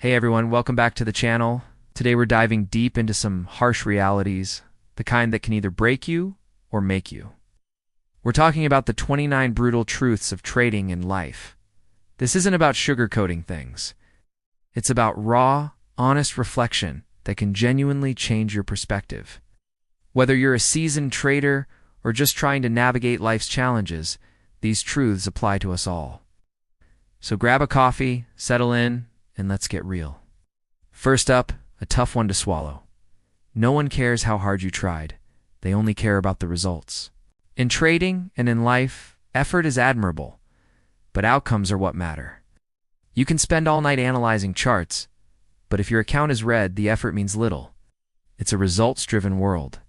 Hey everyone, welcome back to the channel. Today we're diving deep into some harsh realities, the kind that can either break you or make you. We're talking about the 29 brutal truths of trading in life. This isn't about sugarcoating things. It's about raw, honest reflection that can genuinely change your perspective. Whether you're a seasoned trader or just trying to navigate life's challenges, these truths apply to us all. So grab a coffee, settle in, and let's get real. First up, a tough one to swallow. No one cares how hard you tried. They only care about the results. In trading and in life, effort is admirable, but outcomes are what matter. You can spend all night analyzing charts, but if your account is red, the effort means little. It's a results-driven world.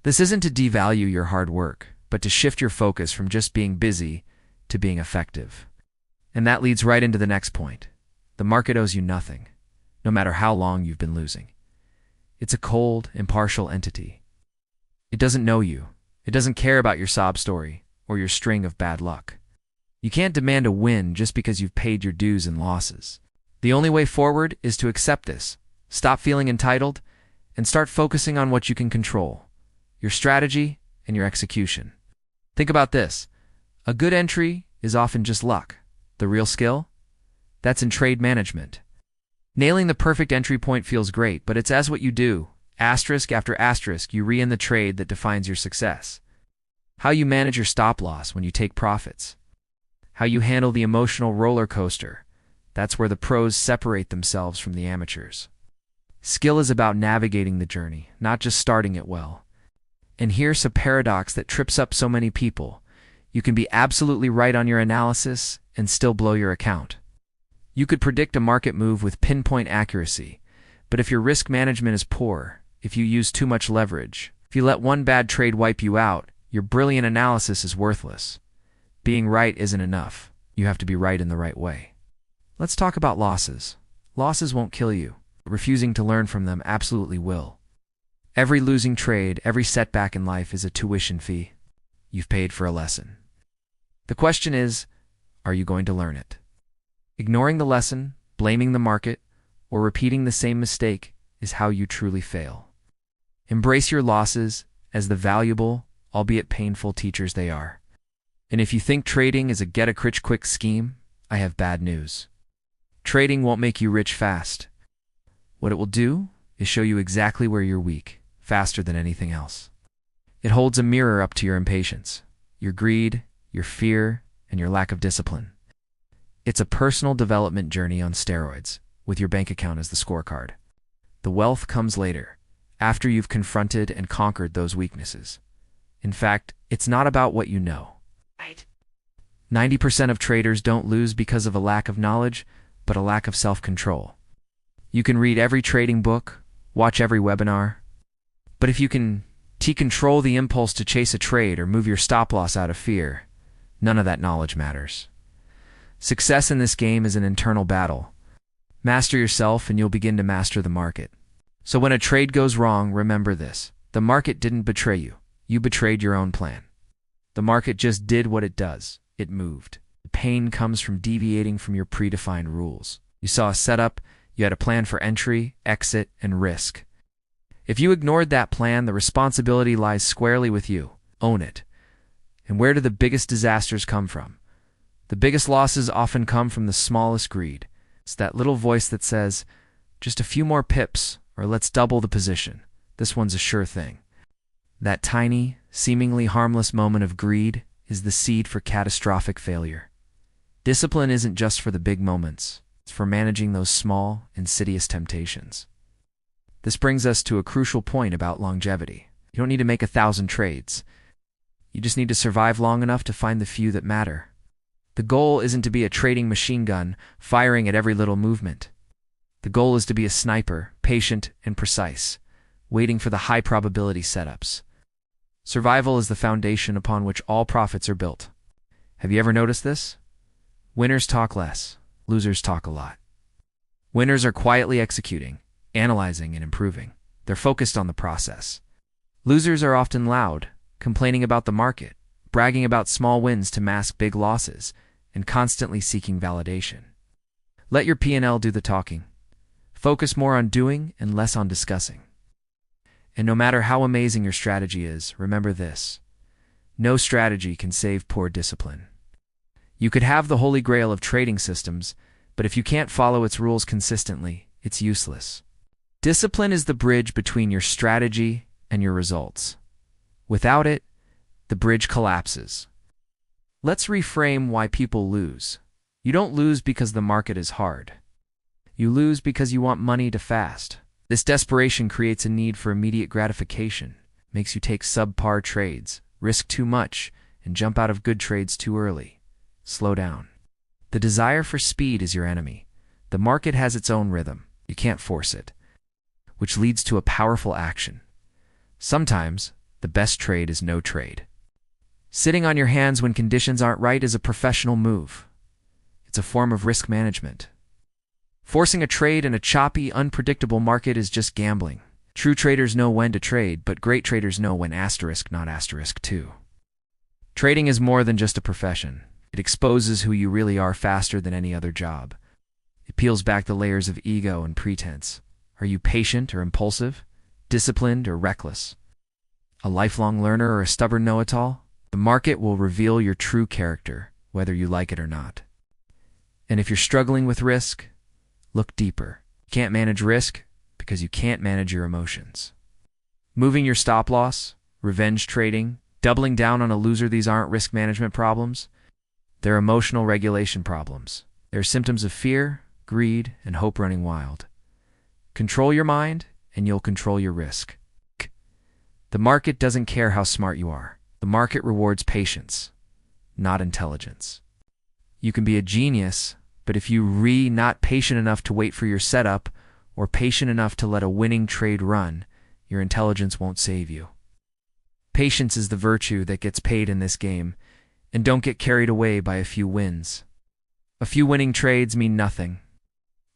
This isn't to devalue your hard work, but to shift your focus from just being busy to being effective. And that leads right into the next point. The market owes you nothing, no matter how long you've been losing. It's a cold, impartial entity. It doesn't know you. It doesn't care about your sob story or your string of bad luck. You can't demand a win just because you've paid your dues and losses. The only way forward is to accept this, stop feeling entitled, and start focusing on what you can control, your strategy and your execution. Think about this. A good entry is often just luck. The real skill? That's in trade management. Nailing the perfect entry point feels great, but it's as what you do, asterisk after asterisk, you re-in the trade that defines your success. How you manage your stop loss when you take profits. How you handle the emotional roller coaster. That's where the pros separate themselves from the amateurs. Skill is about navigating the journey, not just starting it well. And here's a paradox that trips up so many people. You can be absolutely right on your analysis and still blow your account. You could predict a market move with pinpoint accuracy, but if your risk management is poor, if you use too much leverage, if you let one bad trade wipe you out, your brilliant analysis is worthless. Being right isn't enough. You have to be right in the right way. Let's talk about losses. Losses won't kill you. Refusing to learn from them absolutely will. Every losing trade, every setback in life is a tuition fee. You've paid for a lesson. The question is, are you going to learn it? Ignoring the lesson, blaming the market, or repeating the same mistake is how you truly fail. Embrace your losses as the valuable, albeit painful teachers they are. And if you think trading is a get-a-rich-quick scheme, I have bad news. Trading won't make you rich fast. What it will do is show you exactly where you're weak, faster than anything else. It holds a mirror up to your impatience, your greed, your fear, and your lack of discipline. It's a personal development journey on steroids, with your bank account as the scorecard. The wealth comes later, after you've confronted and conquered those weaknesses. In fact, it's not about what you know. 90% of traders don't lose because of a lack of knowledge, but a lack of self-control. You can read every trading book, watch every webinar, but if you can control the impulse to chase a trade or move your stop loss out of fear, none of that knowledge matters. Success in this game is an internal battle. Master yourself and you'll begin to master the market. So when a trade goes wrong, remember this. The market didn't betray you. You betrayed your own plan. The market just did what it does. It moved. The pain comes from deviating from your predefined rules. You saw a setup, you had a plan for entry, exit, and risk. If you ignored that plan, the responsibility lies squarely with you. Own it. And where do the biggest disasters come from? The biggest losses often come from the smallest greed. It's that little voice that says, just a few more pips, or let's double the position. This one's a sure thing. That tiny, seemingly harmless moment of greed is the seed for catastrophic failure. Discipline isn't just for the big moments. It's for managing those small, insidious temptations. This brings us to a crucial point about longevity. You don't need to make 1,000 trades. You just need to survive long enough to find the few that matter. The goal isn't to be a trading machine gun, firing at every little movement. The goal is to be a sniper, patient and precise, waiting for the high-probability setups. Survival is the foundation upon which all profits are built. Have you ever noticed this? Winners talk less, losers talk a lot. Winners are quietly executing, analyzing and improving. They're focused on the process. Losers are often loud, complaining about the market, bragging about small wins to mask big losses, and constantly seeking validation. Let your P&L do the talking. Focus more on doing and less on discussing. And no matter how amazing your strategy is, remember this: no strategy can save poor discipline. You could have the holy grail of trading systems, but if you can't follow its rules consistently, it's useless. Discipline is the bridge between your strategy and your results. Without it, the bridge collapses. Let's reframe why people lose. You don't lose because the market is hard. You lose because you want money to fast. This desperation creates a need for immediate gratification, makes you take subpar trades, risk too much, and jump out of good trades too early. Slow down. The desire for speed is your enemy. The market has its own rhythm. You can't force it, which leads to a powerful action. Sometimes, the best trade is no trade. Sitting on your hands when conditions aren't right is a professional move. It's a form of risk management. Forcing a trade in a choppy, unpredictable market is just gambling. True traders know when to trade, but great traders know when not *2. Trading is more than just a profession. It exposes who you really are faster than any other job. It peels back the layers of ego and pretense. Are you patient or impulsive? Disciplined or reckless? A lifelong learner or a stubborn know-it-all? The market will reveal your true character, whether you like it or not. And if you're struggling with risk, look deeper. You can't manage risk because you can't manage your emotions. Moving your stop loss, revenge trading, doubling down on a loser, these aren't risk management problems. They're emotional regulation problems. They're symptoms of fear, greed, and hope running wild. Control your mind, and you'll control your risk. The market doesn't care how smart you are. The market rewards patience, not intelligence. You can be a genius, but if you're not patient enough to wait for your setup, or patient enough to let a winning trade run, your intelligence won't save you. Patience is the virtue that gets paid in this game, and don't get carried away by a few wins. A few winning trades mean nothing.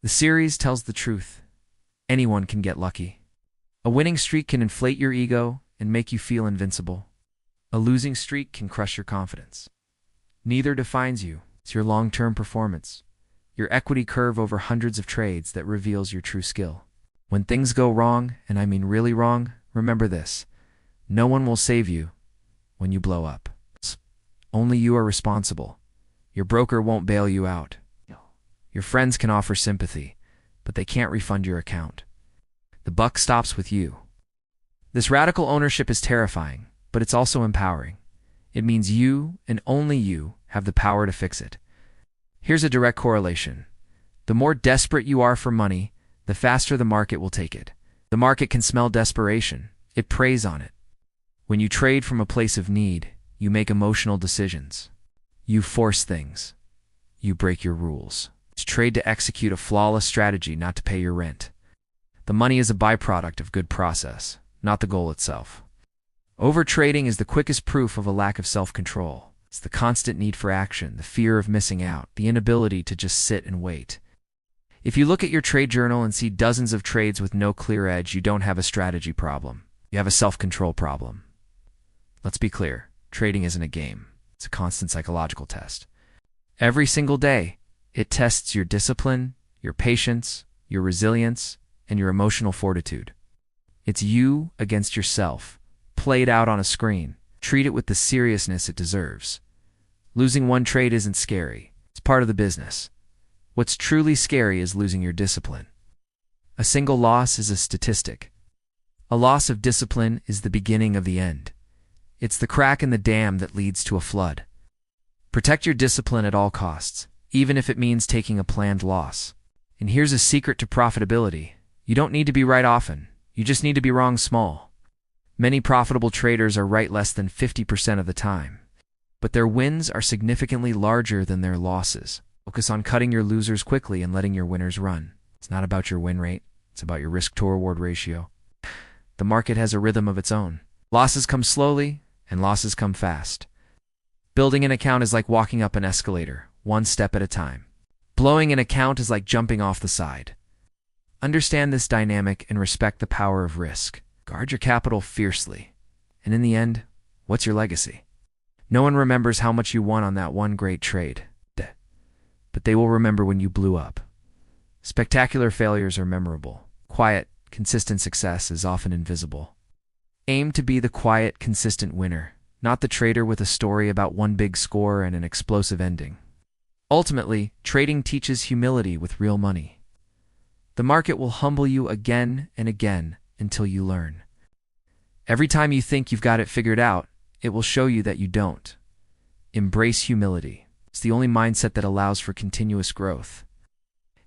The series tells the truth. Anyone can get lucky. A winning streak can inflate your ego and make you feel invincible. A losing streak can crush your confidence. Neither defines you. It's your long-term performance, your equity curve over hundreds of trades, that reveals your true skill. When things go wrong, and I mean really wrong, remember this: no one will save you when you blow up. Only you are responsible. Your broker won't bail you out. Your friends can offer sympathy, but they can't refund your account. The buck stops with you. This radical ownership is terrifying, but it's also empowering. It means you, and only you, have the power to fix it. Here's a direct correlation. The more desperate you are for money, the faster the market will take it. The market can smell desperation. It preys on it. When you trade from a place of need, you make emotional decisions. You force things. You break your rules. You trade to execute a flawless strategy, not to pay your rent. The money is a byproduct of good process, not the goal itself. Overtrading is the quickest proof of a lack of self-control. It's the constant need for action, the fear of missing out, the inability to just sit and wait. If you look at your trade journal and see dozens of trades with no clear edge, you don't have a strategy problem. You have a self-control problem. Let's be clear. Trading isn't a game. It's a constant psychological test. Every single day, it tests your discipline, your patience, your resilience, and your emotional fortitude. It's you against yourself, played out on a screen. Treat it with the seriousness it deserves. Losing one trade isn't scary. It's part of the business. What's truly scary is losing your discipline. A single loss is a statistic. A loss of discipline is the beginning of the end. It's the crack in the dam that leads to a flood. Protect your discipline at all costs, even if it means taking a planned loss. And here's a secret to profitability. You don't need to be right often. You just need to be wrong small. Many profitable traders are right less than 50% of the time, but their wins are significantly larger than their losses. Focus on cutting your losers quickly and letting your winners run. It's not about your win rate. It's about your risk-to-reward ratio. The market has a rhythm of its own. Losses come slowly, and losses come fast. Building an account is like walking up an escalator, one step at a time. Blowing an account is like jumping off the side. Understand this dynamic and respect the power of risk. Guard your capital fiercely. And in the end, what's your legacy? No one remembers how much you won on that one great trade, but they will remember when you blew up. Spectacular failures are memorable. Quiet, consistent success is often invisible. Aim to be the quiet, consistent winner, not the trader with a story about one big score and an explosive ending. Ultimately, trading teaches humility with real money. The market will humble you again and again until you learn. Every time you think you've got it figured out, it will show you that you don't. Embrace humility. It's the only mindset that allows for continuous growth.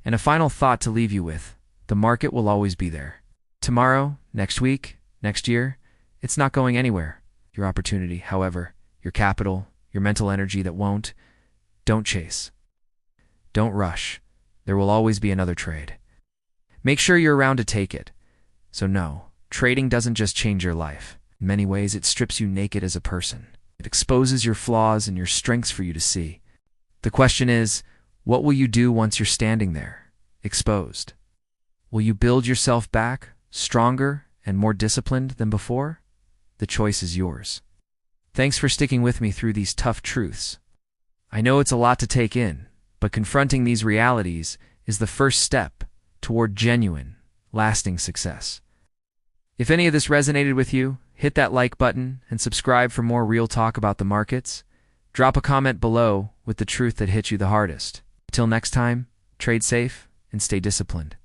And a final thought to leave you with: the market will always be there. Tomorrow, next week, next year, it's not going anywhere. Your opportunity, however, your capital, your mental energy that won't. Don't chase. Don't rush. There will always be another trade. Make sure you're around to take it. So no, trading doesn't just change your life. In many ways, it strips you naked as a person. It exposes your flaws and your strengths for you to see. The question is, what will you do once you're standing there, exposed? Will you build yourself back, stronger and more disciplined than before? The choice is yours. Thanks for sticking with me through these tough truths. I know it's a lot to take in, but confronting these realities is the first step toward genuine, lasting success. If any of this resonated with you, hit that like button and subscribe for more real talk about the markets. Drop a comment below with the truth that hit you the hardest. Until next time, trade safe and stay disciplined.